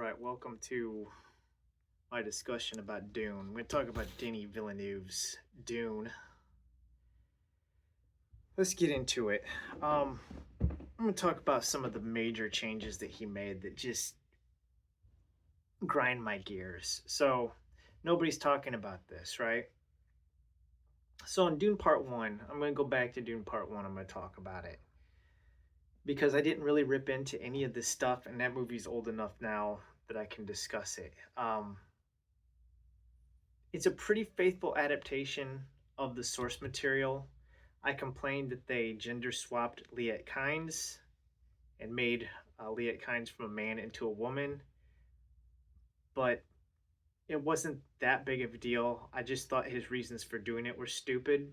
right, welcome to my discussion about Dune. We're going to talk about Denis Villeneuve's Dune. Let's get into it. I'm going to talk about some of the major changes that he made that just grind my gears. So, nobody's talking about this, right? So, in Dune Part 1, I'm going to go back to Dune Part 1. I'm going to talk about it because I didn't really rip into any of this stuff, and that movie's old enough now that I can discuss it. It's a pretty faithful adaptation of the source material. I complained that they gender swapped Liet Kynes and made Liet Kynes from a man into a woman, but it wasn't that big of a deal. I just thought his reasons for doing it were stupid.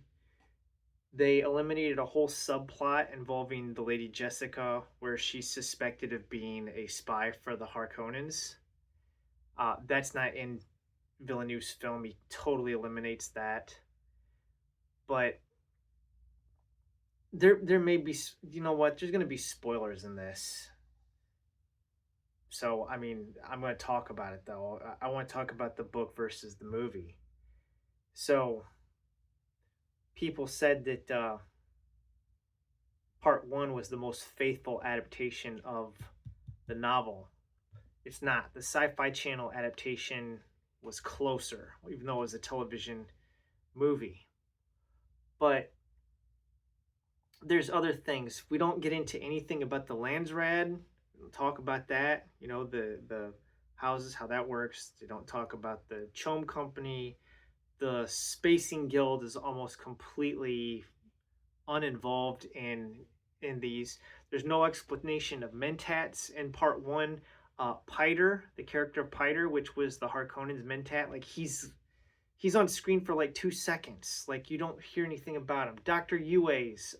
They eliminated a whole subplot involving the Lady Jessica, where she's suspected of being a spy for the Harkonnens. That's not in Villeneuve's film. He totally eliminates that. But there may be, you know what, there's going to be spoilers in this. So I mean, I'm going to talk about it though. I want to talk about the book versus the movie. So people said that part one was the most faithful adaptation of the novel. It's not. The Sci-Fi Channel adaptation was closer, even though it was a television movie. But there's other things. We don't get into anything about the Landsrad. We don't talk about that. You know, the houses, how that works. They don't talk about the Chom Company. The Spacing Guild is almost completely uninvolved in these. There's no explanation of Mentats in part one. Piter, the character of Piter, which was the Harkonnens Mentat, like he's on screen for like 2 seconds. Like you don't hear anything about him. Dr. Yue's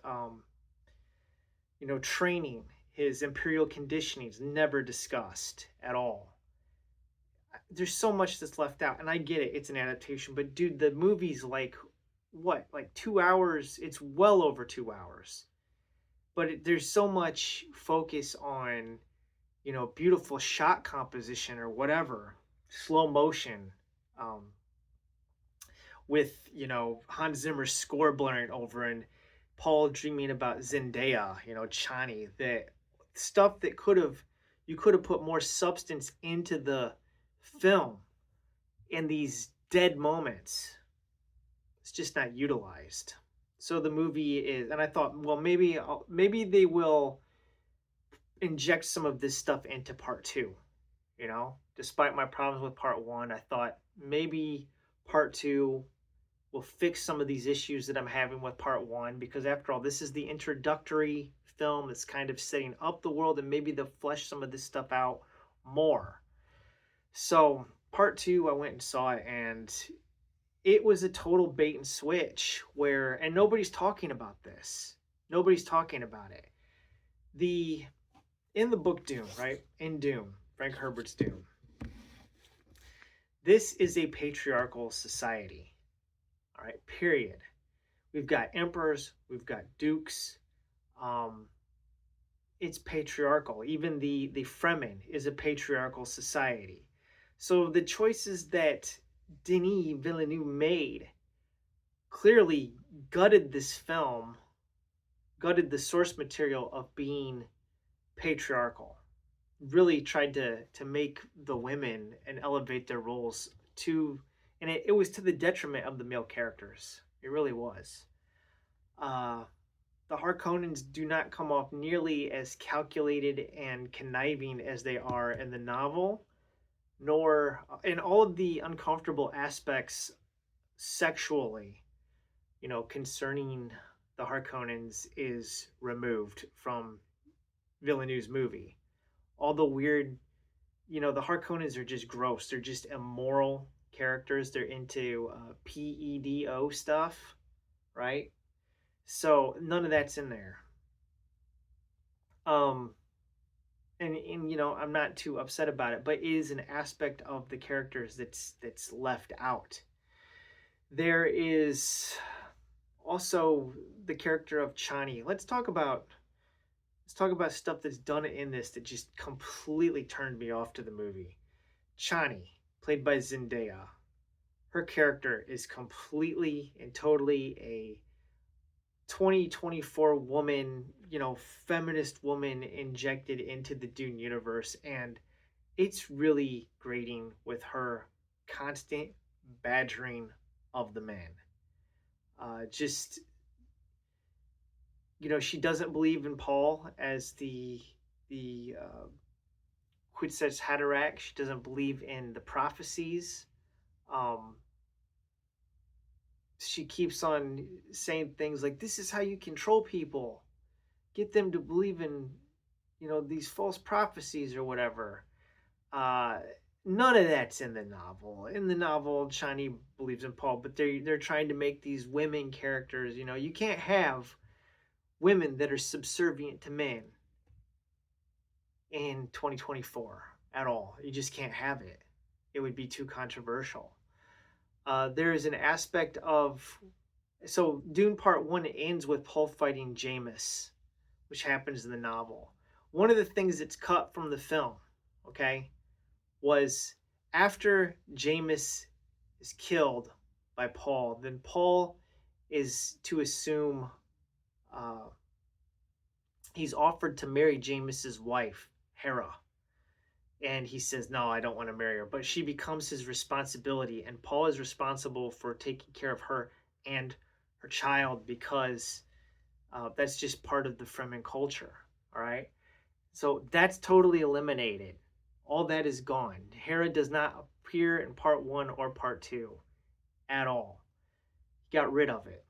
training, his imperial conditioning is never discussed at all. There's so much that's left out, and I get it, it's an adaptation, but dude, the movie's like what, like 2 hours? It's well over 2 hours. But there's so much focus on, beautiful shot composition or whatever, slow motion, with, Hans Zimmer's score blaring over and Paul dreaming about Zendaya, Chani, that stuff that you could have put more substance into the film in these dead moments. It's just not utilized. So the movie is, and I thought, well, maybe they will inject some of this stuff into part two. Despite my problems with part one, I thought maybe part two will fix some of these issues that I'm having with part one, because after all, this is the introductory film that's kind of setting up the world, and maybe they'll flesh some of this stuff out more. So part two, I went and saw it, and it was a total bait and switch and nobody's talking about this. Nobody's talking about it. In the book Dune, right? In Dune, Frank Herbert's Dune. This is a patriarchal society. All right, period. We've got emperors, we've got dukes. It's patriarchal. Even the Fremen is a patriarchal society. So the choices that Denis Villeneuve made clearly gutted this film, gutted the source material of being patriarchal. Really tried to make the women and elevate their roles and it was to the detriment of the male characters. It really was. The Harkonnens do not come off nearly as calculated and conniving as they are in the novel, nor in all of the uncomfortable aspects sexually, concerning the Harkonnens is removed from Villeneuve's movie. All the weird, the Harkonnens are just gross. They're just immoral characters. They're into PEDO stuff, right? So none of that's in there. And I'm not too upset about it, but it is an aspect of the characters that's left out. There is also the character of Chani. Let's talk about stuff that's done in this that just completely turned me off to the movie. Chani, played by Zendaya, her character is completely and totally a 2024 woman, feminist woman injected into the Dune universe. And it's really grating with her constant badgering of the man. Just, she doesn't believe in Paul as the Quetzalcoatl Haderach. She doesn't believe in the prophecies. Um, she keeps on saying things like, "This is how you control people. Get them to believe in, these false prophecies or whatever." Uh, None of that's in the novel. In the novel, Chani believes in Paul, but they're trying to make these women characters. You can't have women that are subservient to men in 2024 at all. You just can't have it. It would be too controversial. There is an aspect of so Dune Part One ends with Paul fighting Jameis, which happens in the novel. One of the things that's cut from the film, okay, was after Jameis is killed by Paul, then Paul is to assume uh, he's offered to marry Jameis's wife, Hera. And he says, "No, I don't want to marry her." But she becomes his responsibility, and Paul is responsible for taking care of her and her child because that's just part of the Fremen culture. All right. So that's totally eliminated. All that is gone. Hera does not appear in part one or part two at all. He got rid of it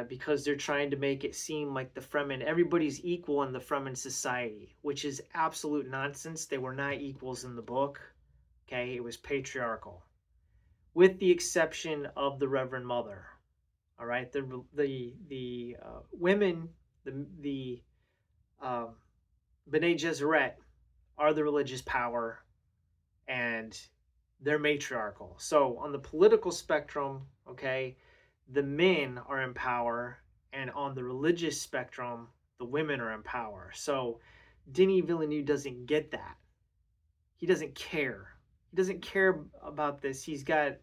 because they're trying to make it seem like the Fremen, everybody's equal in the Fremen society, which is absolute nonsense. They were not equals in the book. Okay, it was patriarchal, with the exception of the Reverend Mother. All right, the women, the um, Bene Gesserit are the religious power, and they're matriarchal. So on the political spectrum, okay, the men are in power, and on the religious spectrum, the women are in power. So Denis Villeneuve doesn't get that. He doesn't care. He doesn't care about this. He's got.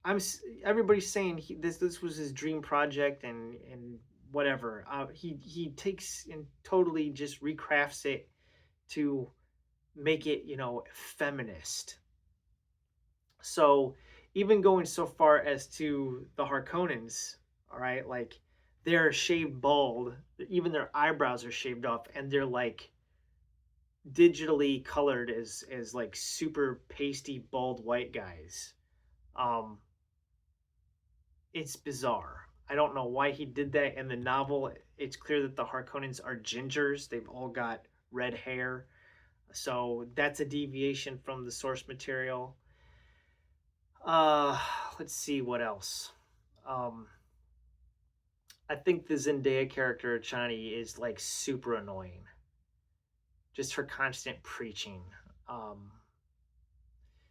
I'm. Everybody's saying this was his dream project and whatever. He takes and totally just recrafts it to make it, feminist. So even going so far as to the Harkonnens, all right, like they're shaved bald, even their eyebrows are shaved off, and they're like digitally colored as like super pasty bald white guys. Um, it's bizarre. I don't know why he did that in the novel. It's clear that the Harkonnens are gingers. They've all got red hair. So that's a deviation from the source material. Uh, let's see what else. Um, I think the Zendaya character Chani is like super annoying. Just her constant preaching. Um,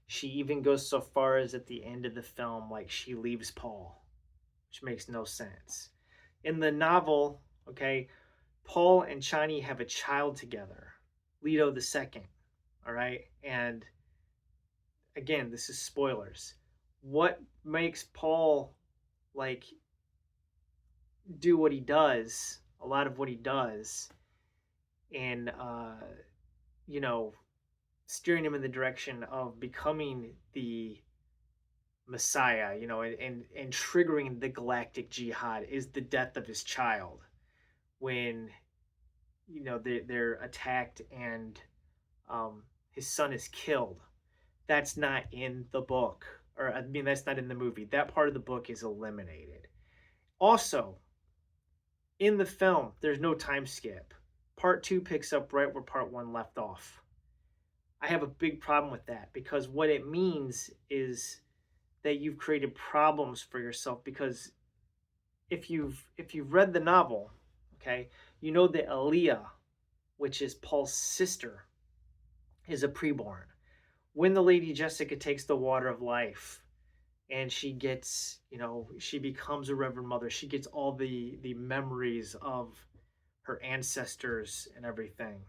she even goes so far as at the end of the film, like she leaves Paul, which makes no sense. In the novel, okay, Paul and Chani have a child together, Leto the second. All right, and again, this is spoilers. What makes Paul like do what he does, a lot of what he does, and you know, steering him in the direction of becoming the Messiah, and triggering the galactic jihad is the death of his child when they're attacked and his son is killed. That's not in the book, or I mean, that's not in the movie. That part of the book is eliminated. Also, in the film, there's no time skip. Part two picks up right where part one left off. I have a big problem with that because what it means is that you've created problems for yourself because if you've read the novel, okay, you know that Aaliyah, which is Paul's sister, is a preborn. When the Lady Jessica takes the water of life and she gets, she becomes a Reverend Mother, she gets all the memories of her ancestors and everything.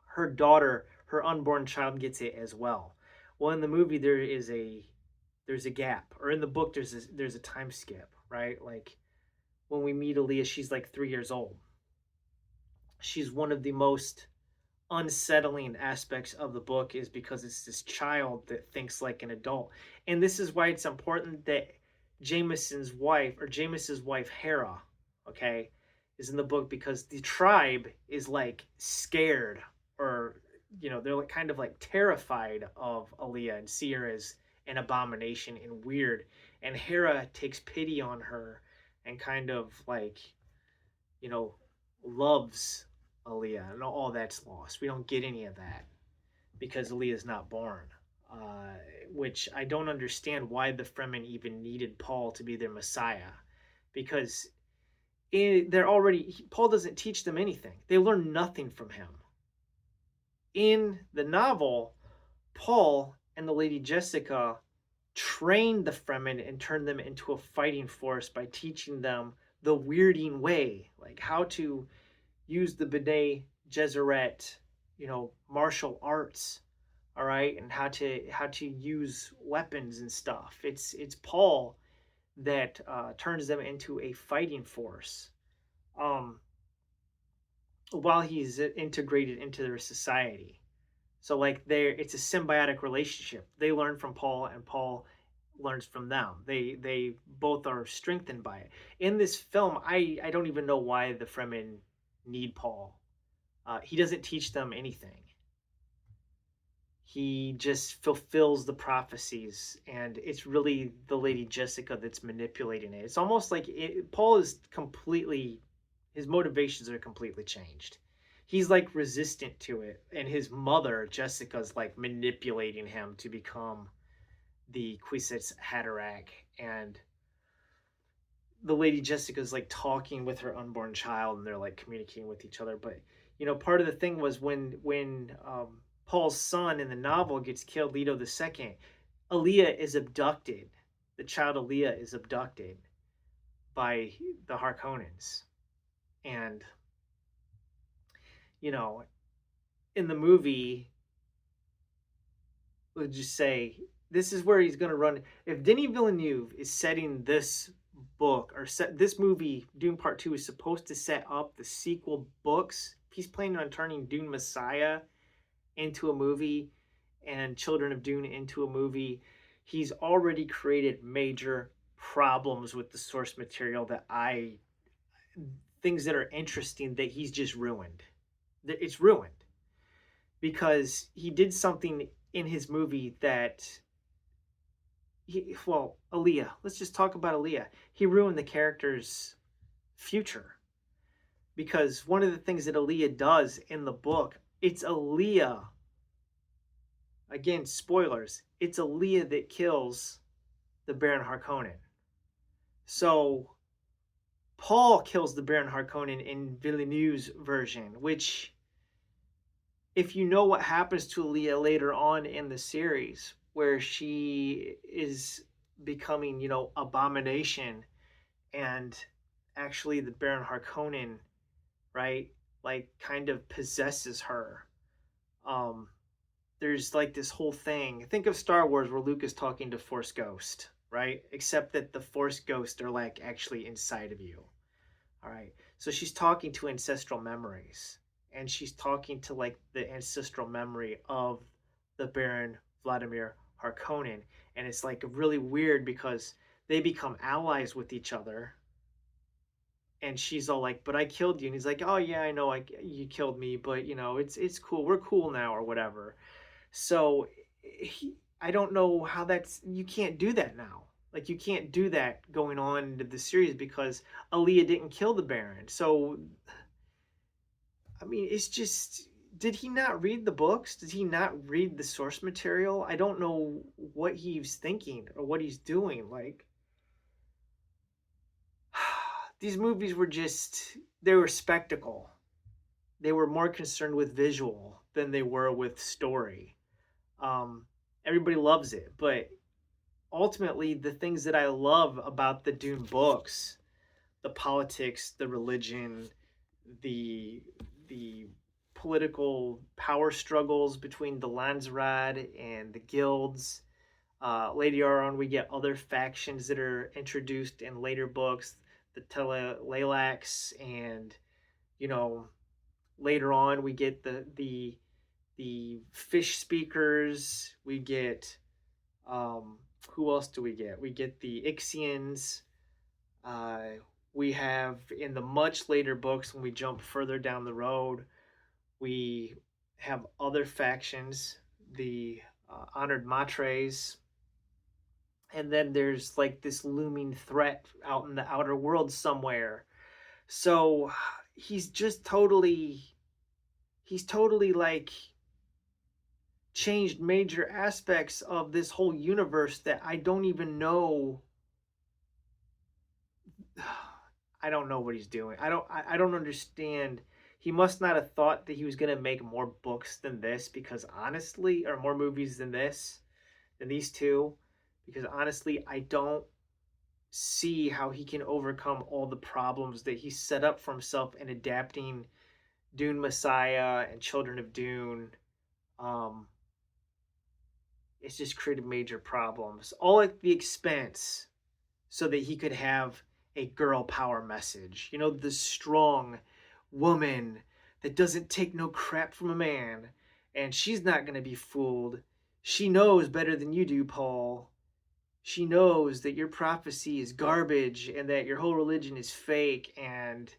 Her daughter her unborn child gets it as well. Well, in the movie there's a gap, or in the book there's a time skip, right? Like when we meet Aaliyah, she's like 3 years old. She's one of the most unsettling aspects of the book is because it's this child that thinks like an adult. And this is why it's important that James's wife Hera, okay, is in the book, because the tribe is like scared, or they're like kind of like terrified of Aaliyah and see her as an abomination and weird. And Hera takes pity on her and kind of like, you know, loves Aaliyah, and all that's lost. We don't get any of that because Aaliyah's not born. Which I don't understand why the Fremen even needed Paul to be their Messiah, because Paul doesn't teach them anything. They learn nothing from him. In the novel, Paul and the Lady Jessica trained the Fremen and turned them into a fighting force by teaching them the weirding way, like how to use the Bene Gesserit, martial arts, all right, and how to use weapons and stuff. It's Paul that turns them into a fighting force, while he's integrated into their society. So like it's a symbiotic relationship. They learn from Paul, and Paul learns from them. They both are strengthened by it. In this film, I don't even know why the Fremen need Paul. He doesn't teach them anything. He just fulfills the prophecies, and it's really the Lady Jessica that's manipulating it. It's almost like Paul is completely, his motivations are completely changed. He's like resistant to it, and his mother Jessica's like manipulating him to become the Kwisatz Haderach, and the Lady Jessica's like talking with her unborn child, and they're like communicating with each other. But part of the thing was when Paul's son in the novel gets killed, Leto II, Aaliyah is abducted. The child Aaliyah is abducted by the Harkonnens. And, in the movie, let's just say, this is where he's going to run. If Denis Villeneuve is setting this book, or this movie, Dune Part 2, is supposed to set up the sequel books, if he's planning on turning Dune Messiah into a movie and Children of Dune into a movie, he's already created major problems with the source material things that are interesting that he's just ruined. It's ruined because he did something in his movie that Aaliyah, let's just talk about Aaliyah. He ruined the character's future, because one of the things that Aaliyah does in the book, it's Aaliyah, again, spoilers, it's Aaliyah that kills the Baron Harkonnen. So Paul kills the Baron Harkonnen in Villeneuve's version, which, if you know what happens to Aaliyah later on in the series, where she is becoming, abomination, and actually the Baron Harkonnen, right, like kind of possesses her. There's like this whole thing. Think of Star Wars where Luke is talking to Force Ghost, right? Except that the Force Ghosts are like actually inside of you. All right. So she's talking to ancestral memories, and she's talking to like the ancestral memory of the Baron Vladimir Harkonnen. And it's like really weird because they become allies with each other. And she's all like, "But I killed you." And he's like, "Oh yeah, I know, you killed me, but it's cool. We're cool now," or whatever. So I don't know how you can't do that now. Like, you can't do that going on into the series because Aaliyah didn't kill the Baron. So, I mean, it's just, did he not read the books? Did he not read the source material? I don't know what he's thinking or what he's doing. Like, these movies were they were spectacle. They were more concerned with visual than they were with story. Everybody loves it, but ultimately the things that I love about the Dune books, the politics, the religion, the political power struggles between the Landsraad and the guilds. Later on, we get other factions that are introduced in later books, the Telelalax, and you know, later on we get the fish speakers. We get who else do we get? We get the Ixians. Uh, we have in the much later books when we jump further down the road, we have other factions, the honored matres, and then there's like this looming threat out in the outer world somewhere. So he's just he's totally like changed major aspects of this whole universe that I don't even know. I don't know what he's doing. I don't understand. He must not have thought that he was going to make more books than this, because honestly, or more movies than this, than these two, because honestly, I don't see how he can overcome all the problems that he set up for himself in adapting Dune Messiah and Children of Dune. Um, it's just created major problems, all at the expense so that he could have a girl power message. You know, the strong woman that doesn't take no crap from a man, and she's not going to be fooled. She knows better than you do, Paul. She knows that your prophecy is garbage and that your whole religion is fake, and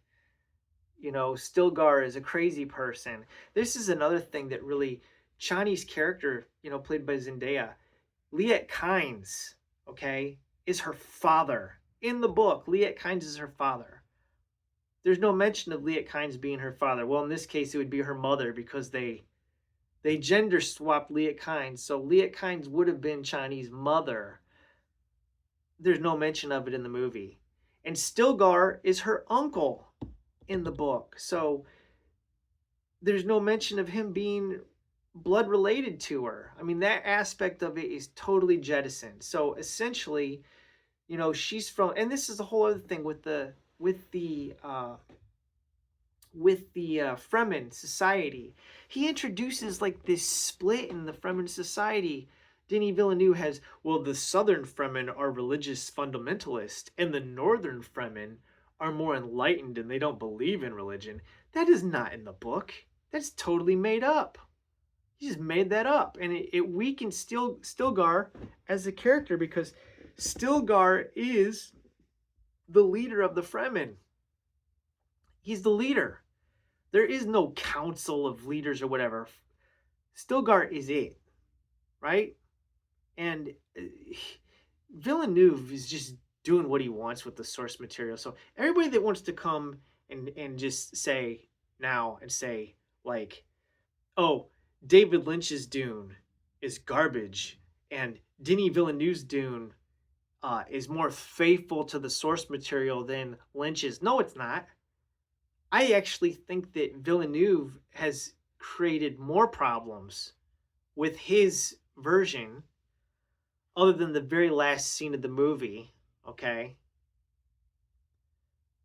you know, Stilgar is a crazy person. This is another thing that really, Chani's character, you know, played by Zendaya, Liet Kynes, okay, is her father. In the book, Liet Kynes is her father. There's no mention of Liet Kynes being her father. Well, in this case, it would be her mother, because they gender swapped Liet Kynes. So Liet Kynes would have been Chani's mother. There's no mention of it in the movie. And Stilgar is her uncle in the book. So there's no mention of him being blood related to her. I mean, that aspect of it is totally jettisoned. So essentially, you know, she's from, and this is a whole other thing with the Fremen society. He introduces like this split in the Fremen society. Denis Villeneuve has, well, the southern Fremen are religious fundamentalists, and the northern Fremen are more enlightened and they don't believe in religion. That is not in the book. That's totally made up. He just made that up, and it weakens Stilgar as a character, because Stilgar is the leader of the Fremen. He's the leader. There is no council of leaders or whatever. Stilgar is it, right? And Villeneuve is just doing what he wants with the source material. So everybody that wants to come and just say now and say like, oh, David Lynch's Dune is garbage and Denis Villeneuve's Dune is more faithful to the source material than Lynch's. No, it's not. I actually think that Villeneuve has created more problems with his version, other than the very last scene of the movie, okay?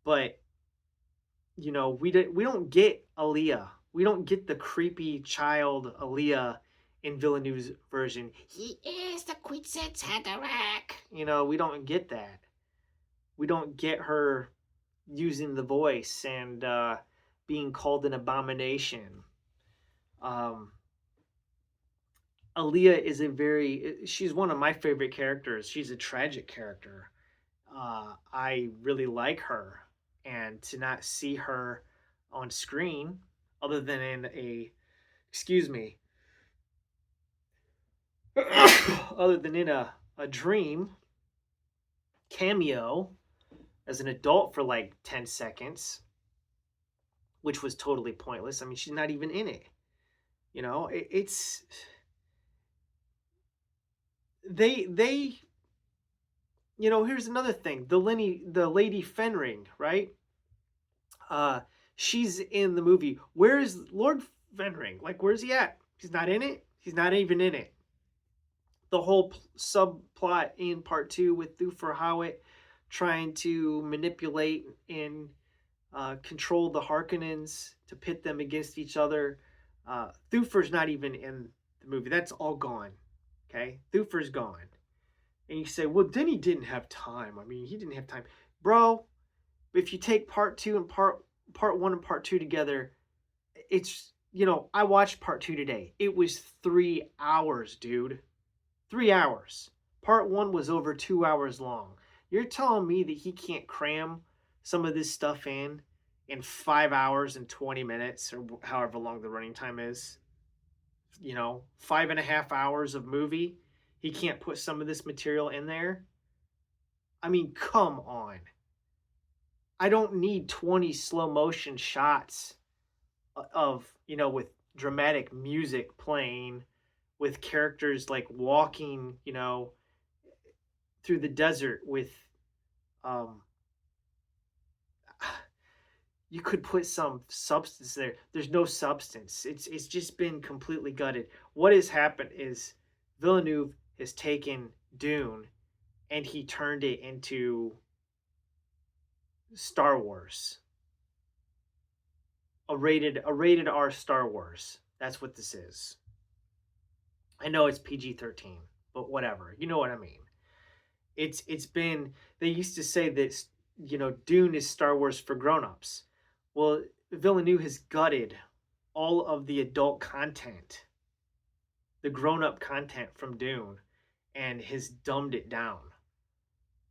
But you know, we don't get Aaliyah. We don't get the creepy child Aaliyah in Villeneuve's version. He is the Quetzalcoatl Haderach. You know, we don't get that. We don't get her using the voice and being called an abomination. Aaliyah is she's one of my favorite characters. She's a tragic character. I really like her, and to not see her on screen other than in other than in a dream cameo as an adult for like 10 seconds, which was totally pointless. I mean, she's not even in it. You know, it's they you know, here's another thing. The Lady Fenring, right? She's in the movie. Where is Lord Fenring? Like, where's he at? He's not in it. He's not even in it. The whole subplot in part 2 with Thufir Hawat trying to manipulate and control the Harkonnens to pit them against each other. Thufir's not even in the movie. That's all gone. Okay, Thufir's gone. And you say, well, Denny didn't have time. I mean, he didn't have time, bro. If you take part two and part one and part two together, it's, I watched part two today. It was 3 hours, dude. 3 hours. Part one was over 2 hours long. You're telling me that he can't cram some of this stuff in 5 hours and 20 minutes or however long the running time is? 5.5 hours of movie. He can't put some of this material in there. I mean, come on. I don't need 20 slow motion shots of, with dramatic music playing, with characters like walking, through the desert with, um, you could put some substance there. There's no substance. It's just been completely gutted. What has happened is Villeneuve has taken Dune and he turned it into Star Wars. A rated R Star Wars. That's what this is. I know it's PG-13, but whatever. You know what I mean. It's been, they used to say that, Dune is Star Wars for grown-ups. Well, Villeneuve has gutted all of the adult content, the grown-up content from Dune, and has dumbed it down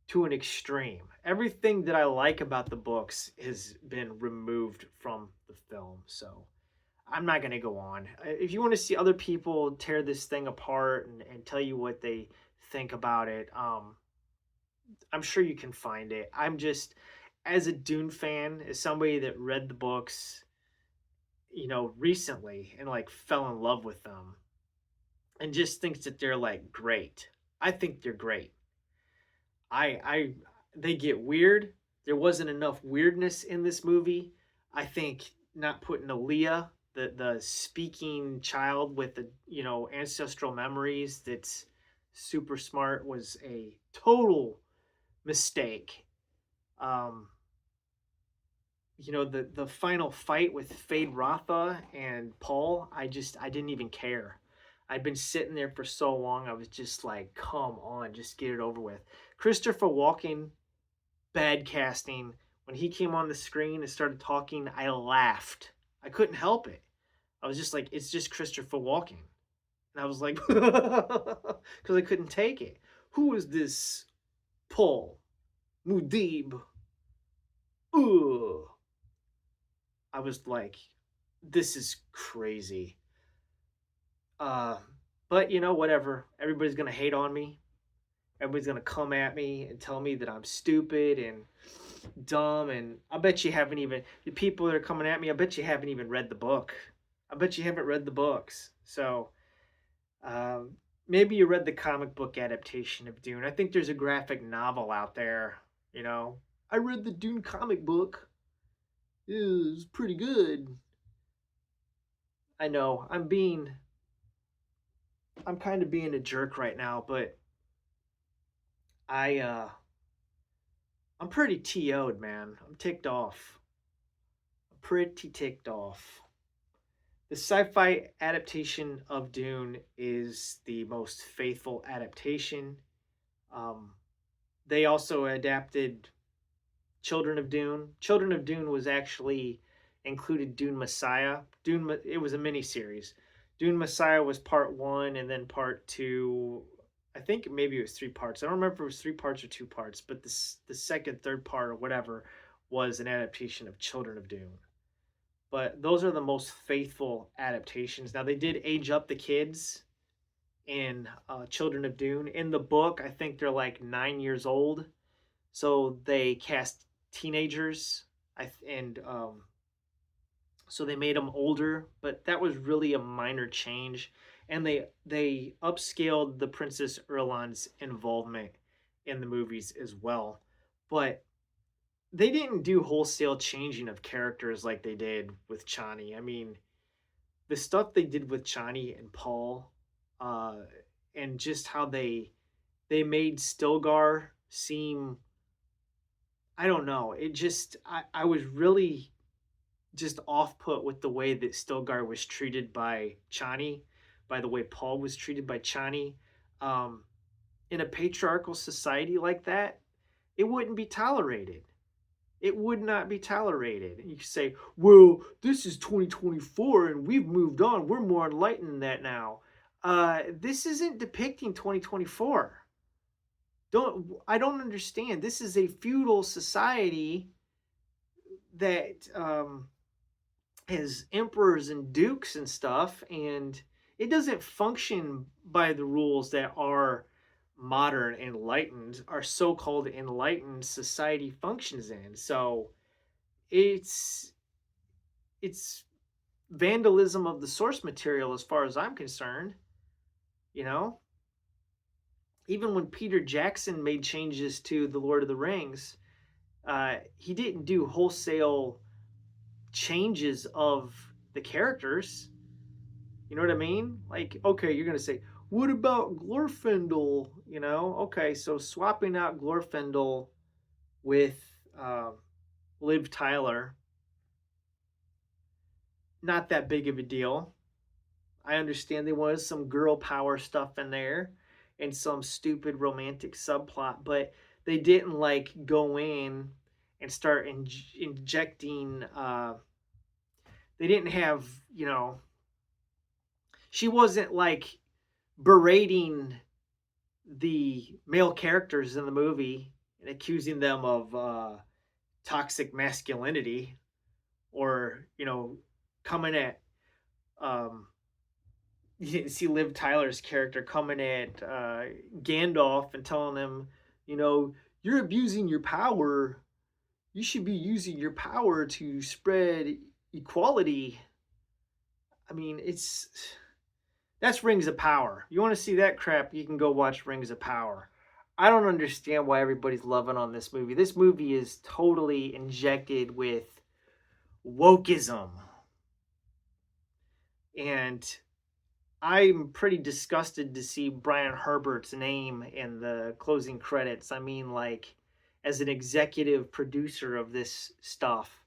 to an extreme. Everything that I like about the books has been removed from the film. So I'm not going to go on. If you want to see other people tear this thing apart and tell you what they think about it, I'm sure you can find it. I'm just, as a Dune fan, as somebody that read the books, recently and like fell in love with them and just thinks that they're like great. I think they're great. I they get weird. There wasn't enough weirdness in this movie. I think not putting Aaliyah, the speaking child with the, ancestral memories that's super smart, was a total mistake. Um, the final fight with Fade Rotha and Paul, I didn't even care. I'd been sitting there for so long. I was just like, come on, just get it over with. Christopher Walken, bad casting. When he came on the screen and started talking, I laughed. I couldn't help it. I was just like, it's just Christopher Walken. And I was like, because I couldn't take it. Who is this Paul Muad'Dib? Ugh. I was like, this is crazy. Uh, but whatever. Everybody's gonna hate on me. Everybody's gonna come at me and tell me that I'm stupid and dumb. And I bet you haven't even, the people that are coming at me, I bet you haven't even read the book. I bet you haven't read the books. So maybe you read the comic book adaptation of Dune. I think there's a graphic novel out there. I read the Dune comic book. It was pretty good. I know I'm kind of being a jerk right now, but I I'm pretty TO'd, man. I'm ticked off. I'm pretty ticked off. The sci-fi adaptation of Dune is the most faithful adaptation. Um, they also adapted Children of Dune. Children of Dune was actually included Dune Messiah. It was a mini series. Dune Messiah was part one, and then part two. I think maybe it was three parts. I don't remember if it was three parts or two parts, but the second, third part, or whatever, was an adaptation of Children of Dune. But those are the most faithful adaptations. Now they did age up the kids in Children of Dune. In the book, I think they're like 9 years old, so they cast teenagers. And so they made them older, but that was really a minor change. And they upscaled the Princess Erlan's involvement in the movies as well. But they didn't do wholesale changing of characters like they did with Chani. I mean, the stuff they did with Chani and Paul, uh, and just how they made Stilgar seem, I don't know. It just, I was really just off put with the way that Stilgar was treated by Chani, by the way Paul was treated by Chani. Um, in a patriarchal society like that, it wouldn't be tolerated. It would not be tolerated. You could say, well, this is 2024 and we've moved on. We're more enlightened than that now. This isn't depicting 2024. I don't understand. This is a feudal society that has emperors and dukes and stuff, and it doesn't function by the rules that our modern enlightened, our so-called enlightened society functions in. So it's it's vandalism of the source material as far as I'm concerned, you know? Even when Peter Jackson made changes to The Lord of the Rings, he didn't do wholesale changes of the characters. You know what I mean? Like, okay, you're gonna say, what about Glorfindel? You know, okay, so swapping out Glorfindel with Liv Tyler, not that big of a deal. I understand there was some girl power stuff in there and some stupid romantic subplot, but they didn't like go in and start injecting. They didn't have, you know, she wasn't like berating the male characters in the movie and accusing them of toxic masculinity, or, you know, coming at you didn't see Liv Tyler's character coming at Gandalf and telling him, you know, you're abusing your power. You should be using your power to spread equality. I mean, that's Rings of Power. You want to see that crap, you can go watch Rings of Power. I don't understand why everybody's loving on this movie. This movie is totally injected with wokeism. And I'm pretty disgusted to see Brian Herbert's name in the closing credits. I mean, like, as an executive producer of this stuff,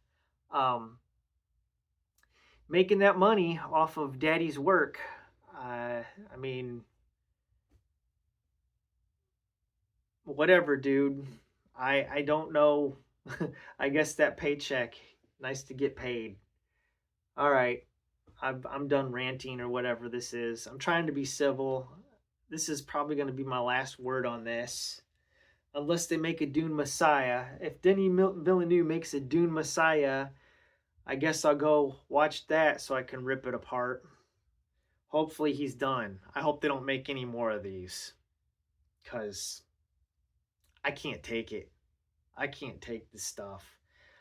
making that money off of daddy's work. I mean, whatever, dude. I don't know. I guess that paycheck, nice to get paid. All right. I'm done ranting or whatever this is. I'm trying to be civil. This is probably going to be my last word on this. Unless they make a Dune Messiah. If Denis Villeneuve makes a Dune Messiah, I guess I'll go watch that so I can rip it apart. Hopefully he's done. I hope they don't make any more of these, because I can't take it. I can't take this stuff.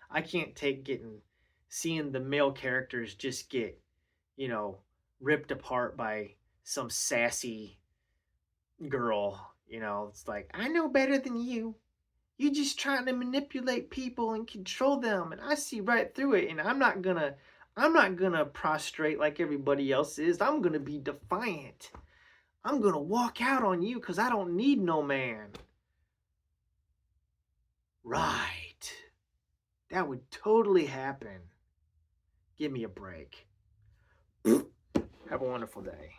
I can't take seeing the male characters just get, you know, ripped apart by some sassy girl. You know, it's like, I know better than you. You're just trying to manipulate people and control them, and I see right through it. And I'm not gonna prostrate like everybody else is. I'm gonna be defiant. I'm gonna walk out on you because I don't need no man. Right. That would totally happen. Give me a break. Have a wonderful day.